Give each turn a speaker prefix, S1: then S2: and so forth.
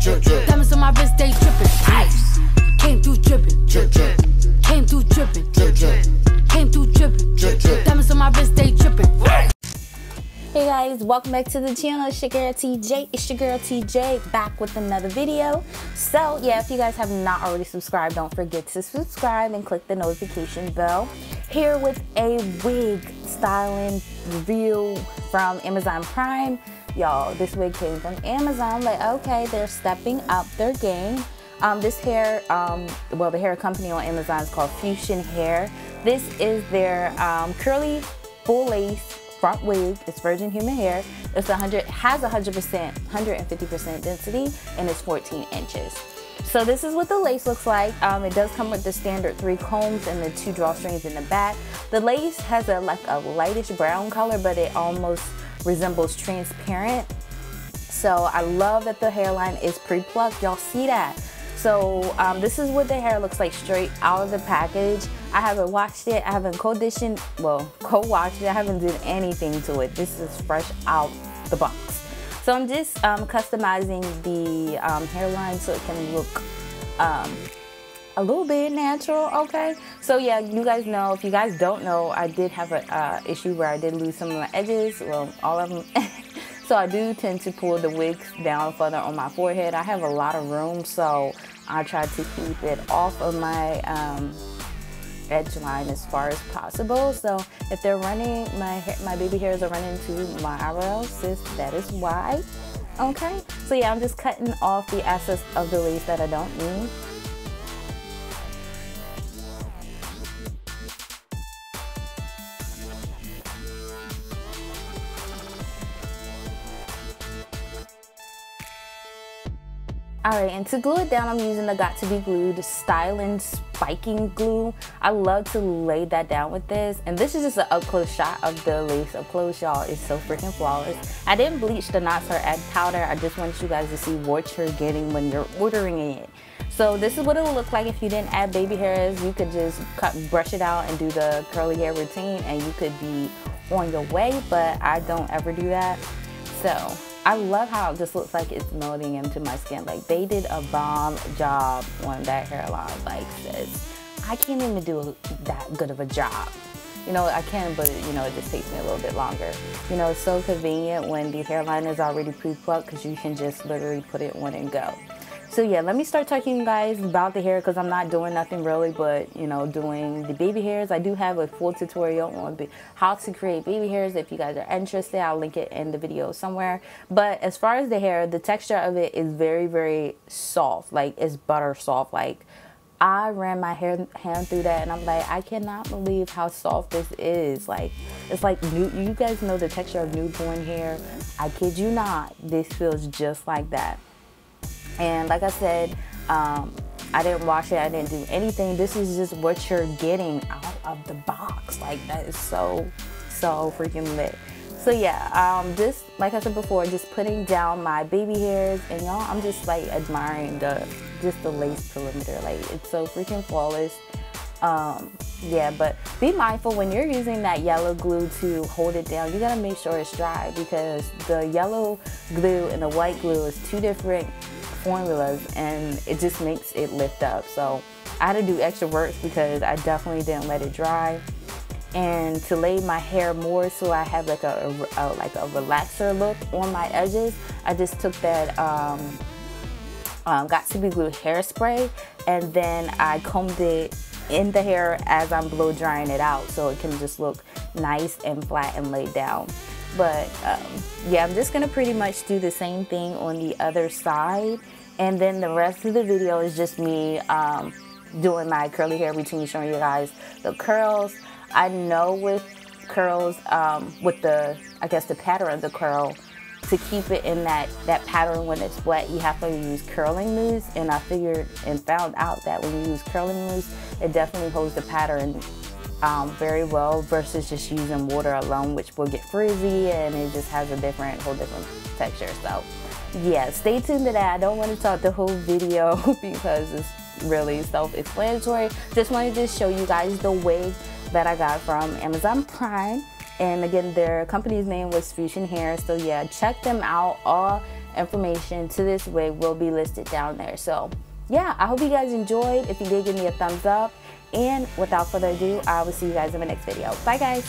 S1: drip, drip.
S2: Diamonds on my wrist, they dripping. Ice. Came through dripping.
S1: Drip, drip.
S2: Came through dripping.
S1: Drip, drip.
S2: Came through dripping.
S1: Drip, drip.
S2: Diamonds on my wrist, they dripping.
S3: Hey guys, welcome back to the channel. It's your girl TJ. It's your girl TJ back with another video. So yeah, if you guys have not already subscribed, don't forget to subscribe and click the notification bell. Here with a wig styling review from Amazon Prime. Y'all, this wig came from Amazon. Like, okay, they're stepping up their game. This hair, well, the hair company on Amazon is called Fushen Hair. This is their curly full lace front wig. It's virgin human hair. It's has 150% density, and it's 14 inches. So this is what the lace looks like. It does come with the standard 3 combs and the 2 drawstrings in the back. The lace has like a lightish brown color, but it almost resembles transparent. So I love that the hairline is pre-plucked. Y'all see that? So this is what the hair looks like straight out of the package. I haven't washed it. I haven't co-washed it. I haven't done anything to it. This is fresh out the box. So I'm just customizing the hairline so it can look a little bit natural, okay? So yeah, you guys know, if you guys don't know, I did have an issue where I did lose some of my edges, well, all of them. So I do tend to pull the wigs down further on my forehead. I have a lot of room, so I try to keep it off of my edge line as far as possible. So if they're running, my baby hairs are running to my eyebrows, that is why. Okay, so yeah, I'm just cutting off the excess of the lace that I don't need. Alright, and to glue it down, I'm using the Got To Be Glued styling spiking glue. I love to lay that down with this. And this is just an up close shot of the lace up close, y'all. It's so freaking flawless. I didn't bleach the knots or add powder. I just want you guys to see what you're getting when you're ordering it. So this is what it'll look like if you didn't add baby hairs. You could just brush it out and do the curly hair routine, and you could be on your way, but I don't ever do that. So I love how this looks like it's melting into my skin. Like, they did a bomb job on that hairline. Like, sis, I can't even do that good of a job. You know, I can, but you know, it just takes me a little bit longer. You know, it's so convenient when the hairline is already pre-plucked because you can just literally put it on and go. So yeah, let me start talking to you guys about the hair because I'm not doing nothing really but, you know, doing the baby hairs. I do have a full tutorial on how to create baby hairs. If you guys are interested, I'll link it in the video somewhere. But as far as the hair, the texture of it is very, very soft. Like, it's butter soft. Like, I ran my hand through that and I'm like, I cannot believe how soft this is. Like, it's like you guys know the texture of newborn hair. I kid you not, this feels just like that. And like I said, I didn't wash it, I didn't do anything. This is just what you're getting out of the box. Like, that is so freaking lit. So yeah, this, like I said before, just putting down my baby hairs, and y'all, I'm just like admiring the lace perimeter. Like, it's so freaking flawless. Yeah, but be mindful when you're using that yellow glue to hold it down. You gotta make sure it's dry because the yellow glue and the white glue is 2 different formulas, and it just makes it lift up. So I had to do extra work because I definitely didn't let it dry. And to lay my hair more so I have like a relaxer look on my edges, I just took that Got To Be Glued hairspray, and then I combed it in the hair as I'm blow drying it out so it can just look nice and flat and laid down. But yeah, I'm just gonna pretty much do the same thing on the other side, and then the rest of the video is just me doing my curly hair routine, showing you guys the curls. I know with curls, with the, I guess, the pattern of the curl, to keep it in that pattern when it's wet, you have to use curling mousse, and I figured and found out that when you use curling mousse, it definitely holds the pattern very well versus just using water alone, which will get frizzy and it just has a whole different texture. So yeah, stay tuned to that. I don't want to talk the whole video because it's really self-explanatory. Just wanted to show you guys the wig that I got from Amazon Prime. And again, their company's name was Fushen Hair. So yeah, check them out. All information to this wig will be listed down there. So yeah, I hope you guys enjoyed. If you did, give me a thumbs up. And without further ado, I will see you guys in my next video. Bye guys.